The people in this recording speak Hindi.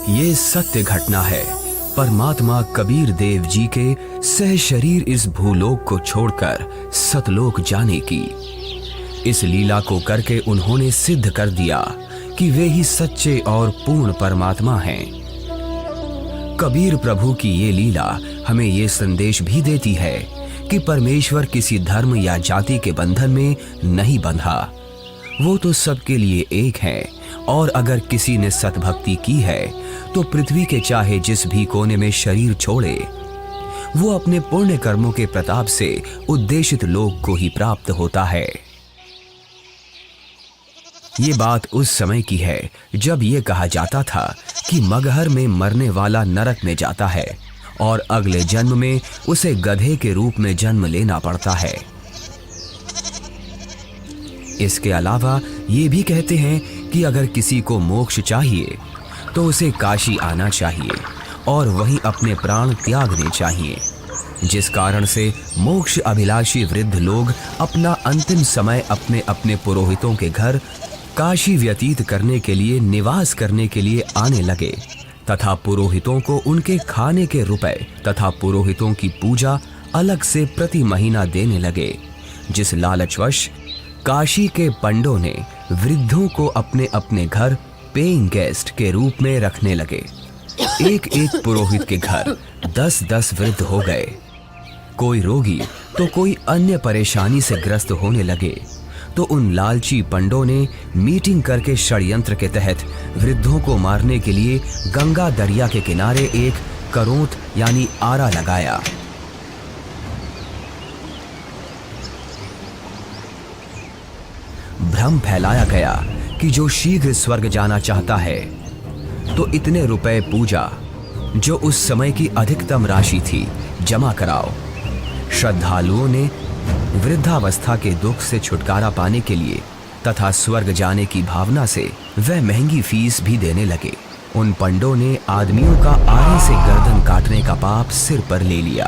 ये सत्य घटना है। परमात्मा कबीर देव जी के सह शरीर इस भूलोक को छोड़कर सतलोक जाने की। इस लीला को करके उन्होंने सिद्ध कर दिया कि वे ही सच्चे और पूर्ण परमात्मा हैं। कबीर प्रभु की ये लीला हमें ये संदेश भी देती है कि परमेश्वर किसी धर्म या जाति के बंधन में नहीं बंधा। वो तो सबके लिए एक है, और अगर किसी ने सतभक्ति की है तो पृथ्वी के चाहे जिस भी कोने में शरीर छोड़े, वो अपने पुण्य कर्मों के प्रताप से उद्देशित लोक को ही प्राप्त होता है। ये बात उस समय की है जब ये कहा जाता था कि मगहर में मरने वाला नरक में जाता है और अगले जन्म में उसे गधे के रूप में जन्म लेना पड़ता है। इसके अलावा ये भी कहते हैं कि अगर किसी को मोक्ष चाहिए तो उसे काशी आना चाहिए और वहीं अपने प्राण त्यागने चाहिए, जिस कारण से मोक्ष अभिलाषी वृद्ध लोग अपना अंतिम समय अपने अपने पुरोहितों के घर काशी व्यतीत करने के लिए, निवास करने के लिए आने लगे तथा पुरोहितों को उनके खाने के रुपए तथा पुरोहितों की पूजा अलग से प्रति महीना देने लगे, जिस लालचवश काशी के पंडों ने वृद्धों को अपने अपने घर पेइंग गेस्ट के रूप में रखने लगे। एक एक पुरोहित के घर 10-10 वृद्ध हो गए। कोई रोगी तो कोई अन्य परेशानी से ग्रस्त होने लगे तो उन लालची पंडों ने मीटिंग करके षड्यंत्र के तहत वृद्धों को मारने के लिए गंगा दरिया के किनारे एक करोंत यानी आरा लगाया। भ्रम फैलाया गया कि जो शीघ्र स्वर्ग जाना चाहता है तो इतने रुपए पूजा, जो उस समय की अधिकतम राशि थी, जमा कराओ। श्रद्धालुओं ने वृद्धावस्था के दुख से छुटकारा पाने के लिए तथा स्वर्ग जाने की भावना से वह महंगी फीस भी देने लगे। उन पंडों ने आदमियों का आरे से गर्दन काटने का पाप सिर पर ले लिया।